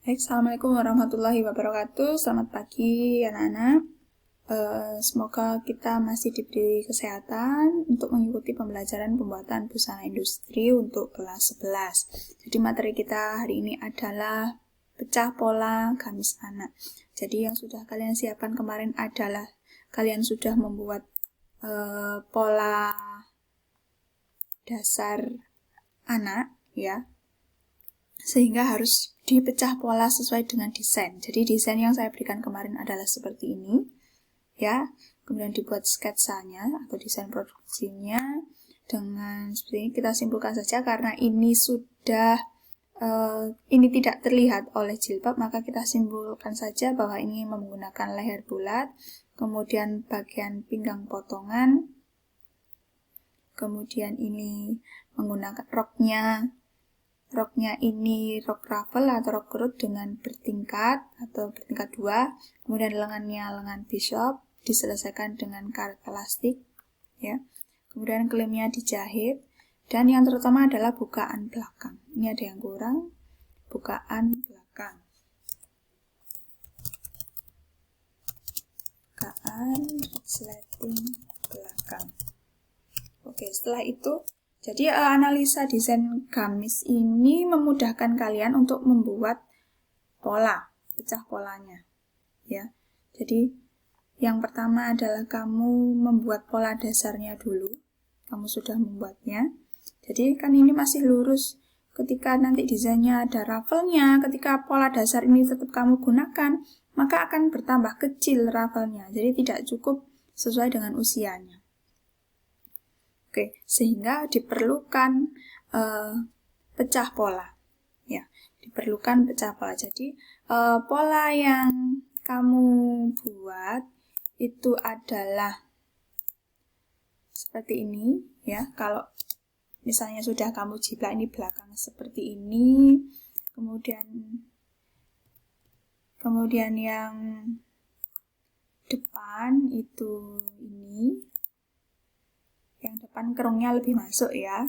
Baik, Assalamualaikum warahmatullahi wabarakatuh. Selamat pagi anak-anak. Semoga kita masih diberi kesehatan untuk mengikuti pembelajaran pembuatan busana industri untuk kelas 11. Jadi materi kita hari ini adalah pecah pola gamis anak. Jadi yang sudah kalian siapkan kemarin adalah kalian sudah membuat pola dasar anak, ya. Sehingga harus dipecah pola sesuai dengan desain. Jadi desain yang saya berikan kemarin adalah seperti ini, ya. Kemudian dibuat sketsanya atau desain produksinya dengan seperti ini. Kita simpulkan saja karena ini sudah ini tidak terlihat oleh jilbab, maka kita simpulkan saja bahwa ini menggunakan leher bulat, kemudian bagian pinggang potongan, kemudian ini menggunakan roknya ini rok ruffle atau rok kerut dengan bertingkat atau bertingkat 2, kemudian lengannya lengan bishop, diselesaikan dengan karet elastik, ya. Kemudian klemnya dijahit, dan yang terutama adalah bukaan belakang. Ini ada yang kurang, bukaan belakang. Bukaan resleting belakang. Oke, setelah itu jadi analisa desain gamis ini memudahkan kalian untuk membuat pola, pecah polanya, ya. Jadi yang pertama adalah kamu membuat pola dasarnya dulu. Kamu sudah membuatnya. Jadi kan ini masih lurus. Ketika nanti desainnya ada ruffle-nya, ketika pola dasar ini tetap kamu gunakan, maka akan bertambah kecil ruffle-nya. Jadi tidak cukup sesuai dengan usianya. Oke, sehingga diperlukan pecah pola, ya, diperlukan pecah pola. Jadi pola yang kamu buat itu adalah seperti ini, ya. Kalau misalnya sudah kamu jiplak ini belakang seperti ini, kemudian yang depan itu ini. Yang depan kerungnya lebih masuk, ya.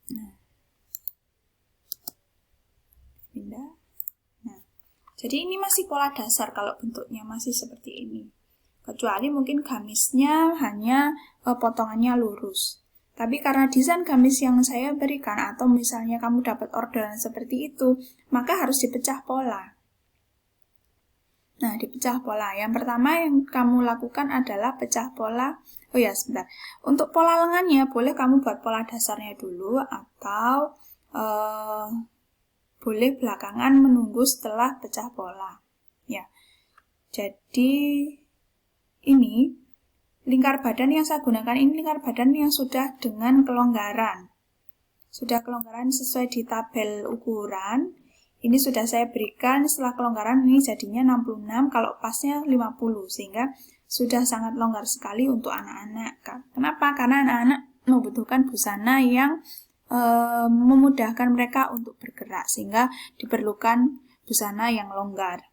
Nah, pindah. Nah, jadi ini masih pola dasar kalau bentuknya masih seperti ini. Kecuali mungkin gamisnya hanya potongannya lurus. Tapi karena desain gamis yang saya berikan, atau misalnya kamu dapat orderan seperti itu, maka harus dipecah pola. Nah, dipecah pola. Yang pertama yang kamu lakukan adalah pecah pola. Oh ya, sebentar. Untuk pola lengannya, boleh kamu buat pola dasarnya dulu, atau boleh belakangan menunggu setelah pecah pola. Ya. Jadi ini lingkar badan yang saya gunakan ini lingkar badan yang sudah dengan kelonggaran. Sudah kelonggaran sesuai di tabel ukuran. Ini sudah saya berikan setelah kelonggaran ini jadinya 66, kalau pasnya 50, sehingga sudah sangat longgar sekali untuk anak-anak. Kenapa? Karena anak-anak membutuhkan busana yang memudahkan mereka untuk bergerak, sehingga diperlukan busana yang longgar.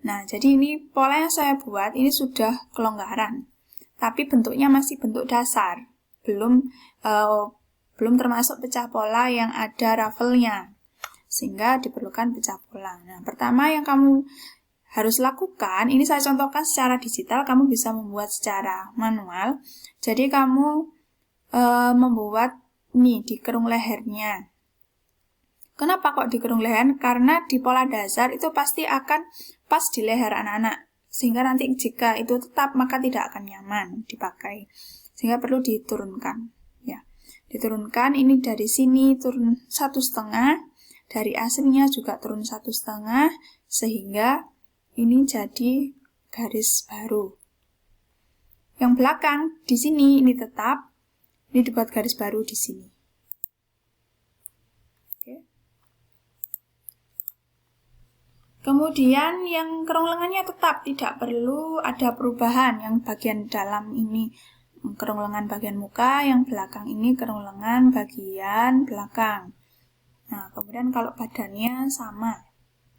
Nah, jadi ini pola yang saya buat ini sudah kelonggaran, tapi bentuknya masih bentuk dasar, belum termasuk pecah pola yang ada ruffle-nya, sehingga diperlukan pecah pola. Nah, pertama yang kamu harus lakukan, ini saya contohkan secara digital, kamu bisa membuat secara manual. Jadi kamu membuat nih di kerung lehernya. Kenapa kok di kerung leher? Karena di pola dasar itu pasti akan pas di leher anak-anak, sehingga nanti jika itu tetap maka tidak akan nyaman dipakai, sehingga perlu diturunkan, ya. Diturunkan ini dari sini turun 1,5, dari aslinya juga turun 1,5, sehingga ini jadi garis baru. Yang belakang di sini ini tetap, ini dibuat garis baru di sini. Kemudian yang kerung lengannya tetap tidak perlu ada perubahan, yang bagian dalam ini kerung lengan bagian muka, yang belakang ini kerung lengan bagian belakang. Nah, kemudian kalau badannya sama,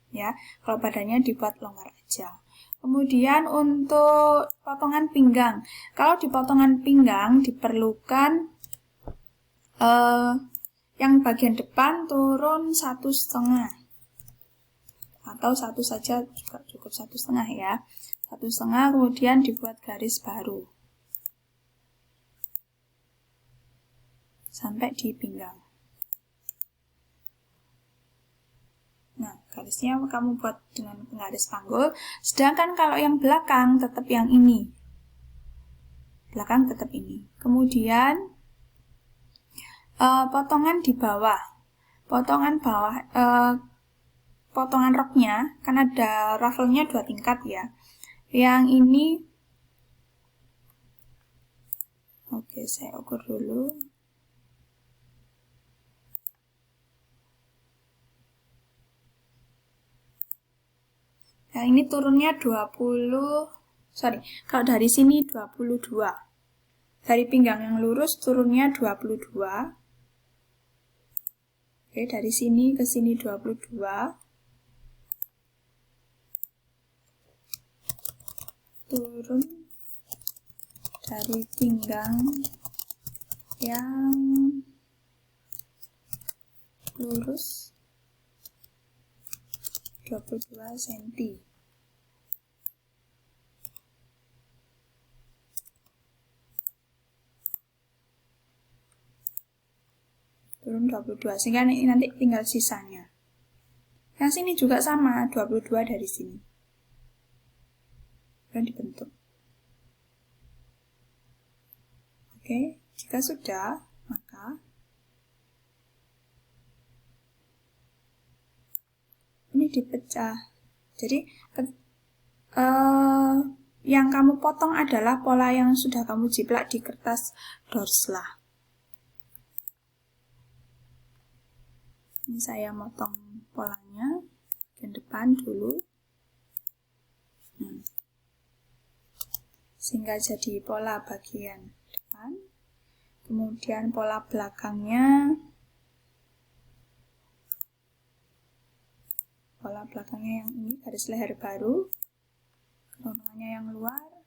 ya. Kalau badannya dibuat longgar aja. Kemudian untuk potongan pinggang, kalau di potongan pinggang diperlukan yang bagian depan turun 1,5 atau 1 saja juga cukup, 1,5 ya. 1,5, kemudian dibuat garis baru sampai di pinggang. Nah, garisnya kamu buat dengan penggaris panggul. Sedangkan kalau yang belakang tetap yang ini. Belakang tetap ini. Kemudian potongan di bawah. Potongan bawah, potongan roknya, kan ada ruffle-nya 2 tingkat ya. Yang ini, oke, saya ukur dulu. Yang ini turunnya 20, kalau dari sini 22. Dari pinggang yang lurus turunnya 22. Oke, dari sini ke sini 22. Turun dari pinggang yang lurus 22 cm. Turun 22, sehingga nanti tinggal sisanya. Yang sini juga sama, 22 dari sini. Dan dibentuk. Oke, jika sudah, maka ini dipecah. Jadi, yang kamu potong adalah pola yang sudah kamu jiplak di kertas Dorslah. Ini saya motong polanya bagian depan dulu, sehingga jadi pola bagian depan. Kemudian pola belakangnya, yang ini garis leher baru, kerongkongannya yang luar.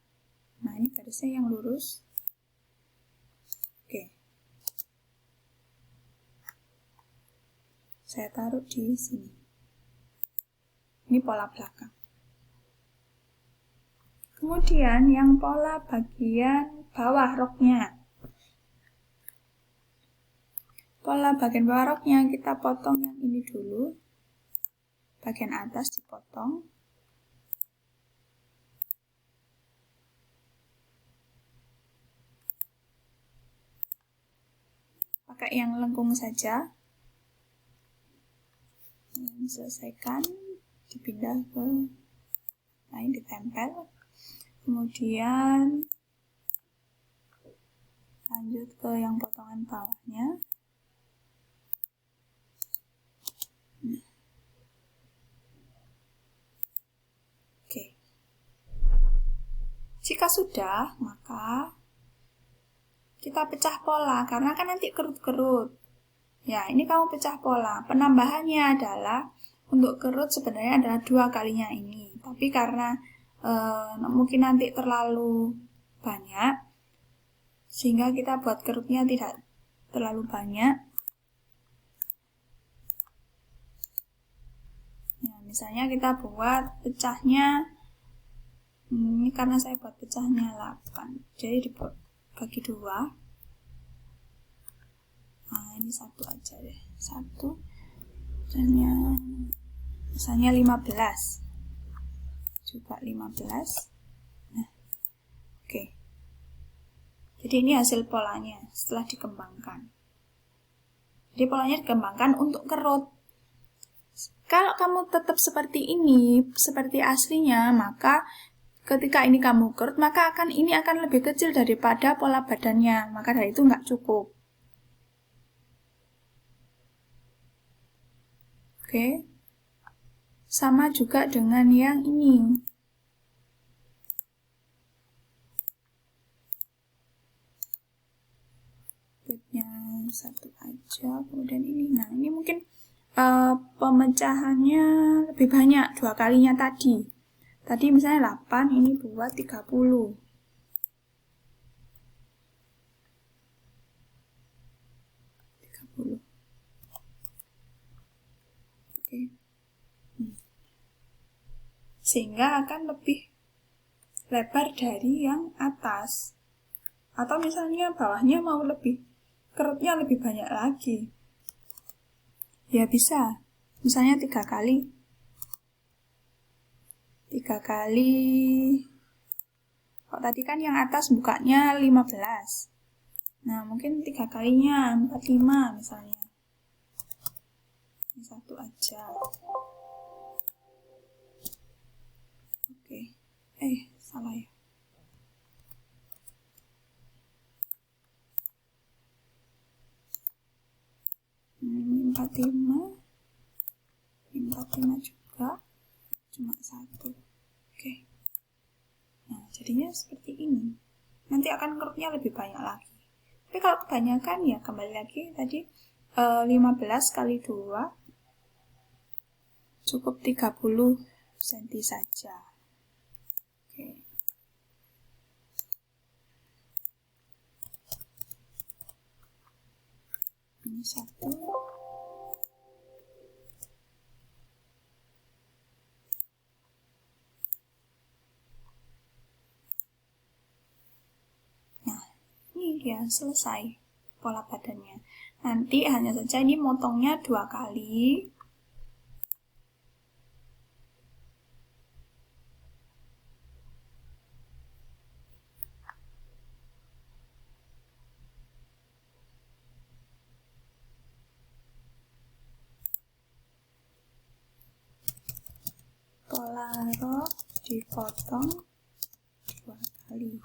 Nah, ini garisnya yang lurus. Oke. Saya taruh di sini. Ini pola belakang. Kemudian yang pola bagian bawah roknya. Pola bagian bawah roknya kita potong yang ini dulu. Bagian atas dipotong. Pakai yang lengkung saja. Selesaikan, dipindah ke lain, ditempel. Kemudian lanjut ke yang potongan bawahnya. Oke. Jika sudah, maka kita pecah pola, karena kan nanti kerut-kerut. Ya, ini kamu pecah pola. Penambahannya adalah untuk kerut sebenarnya adalah 2 kalinya ini. Tapi karena mungkin nanti terlalu banyak, sehingga kita buat kerutnya tidak terlalu banyak. Ya, misalnya kita buat pecahnya, ini karena saya buat pecahnya 8, jadi dibagi 2. Nah, ini 1 aja deh. 1. Misalnya 15. Juga 15. Nah, oke. Jadi ini hasil polanya setelah dikembangkan. Jadi polanya dikembangkan untuk kerut. Kalau kamu tetap seperti ini, seperti aslinya, maka ketika ini kamu kerut, maka ini akan lebih kecil daripada pola badannya. Maka dari itu nggak cukup. Oke, sama juga dengan yang ini. satu aja, kemudian ini. Nah, ini mungkin pemecahannya lebih banyak, 2 kalinya tadi. Tadi misalnya 8, ini buat 30. Oke. Sehingga akan lebih lebar dari yang atas. Atau misalnya bawahnya mau lebih, kerutnya lebih banyak lagi. Ya bisa. Misalnya 3 kali. 3 kali. Kok tadi kan yang atas bukanya 15. Nah, mungkin 3 kalinya 45 misalnya. Ini satu aja. Oke. Salah ya. Ini 45. Ini 45 juga. Cuma 1. Oke. Nah, jadinya seperti ini. Nanti akan kerutnya lebih banyak lagi. Tapi kalau kebanyakan ya kembali lagi tadi 15 kali 2 cukup 30 cm saja. Oke. Ini 1. Nah, ini dia selesai pola badannya. Nanti hanya saja ini motongnya 2 kali. Pola rok dipotong 2 kali.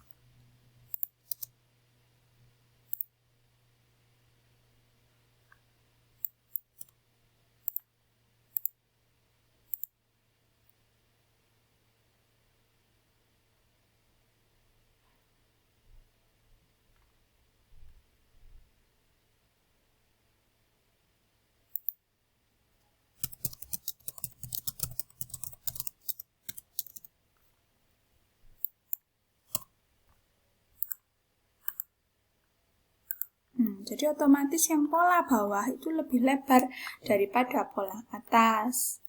Jadi otomatis yang pola bawah itu lebih lebar daripada pola atas.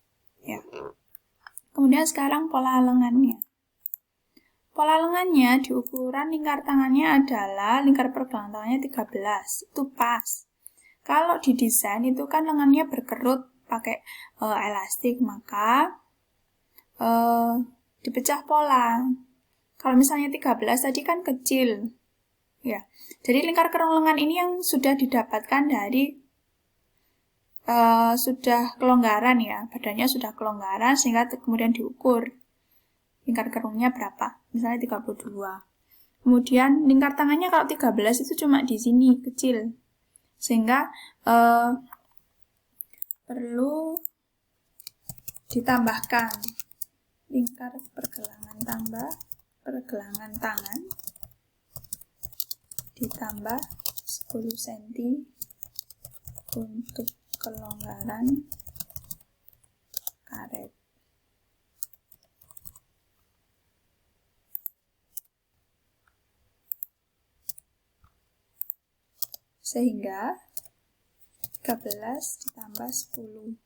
Ya. Kemudian sekarang pola lengannya. Pola lengannya di ukuran lingkar tangannya adalah lingkar pergelangan tangannya 13. Itu pas. Kalau didesain itu kan lengannya berkerut pakai elastik, maka dipecah pola. Kalau misalnya 13 tadi kan kecil. Ya. Jadi lingkar kerung lengan ini yang sudah didapatkan dari sudah kelonggaran ya, badannya sudah kelonggaran sehingga kemudian diukur lingkar kerungnya berapa, misalnya 32. Kemudian lingkar tangannya kalau 13 itu cuma di sini kecil, sehingga perlu ditambahkan lingkar pergelangan tangan ditambah 10 cm untuk kelonggaran karet. Sehingga 13 ditambah 10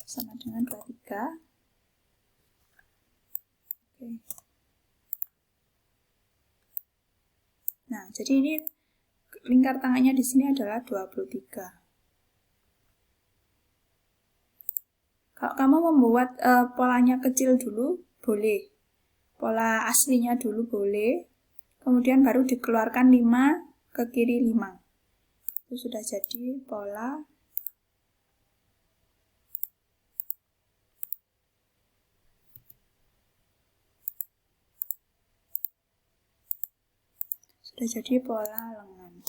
sama dengan 23. Oke. Nah, jadi ini lingkar tangannya di sini adalah 23. Kalau kamu membuat polanya kecil dulu, boleh. Pola aslinya dulu boleh. Kemudian baru dikeluarkan 5 ke kiri 5. Itu sudah jadi pola lengan.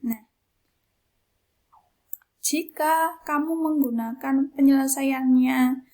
Nah, Jika kamu menggunakan penyelesaiannya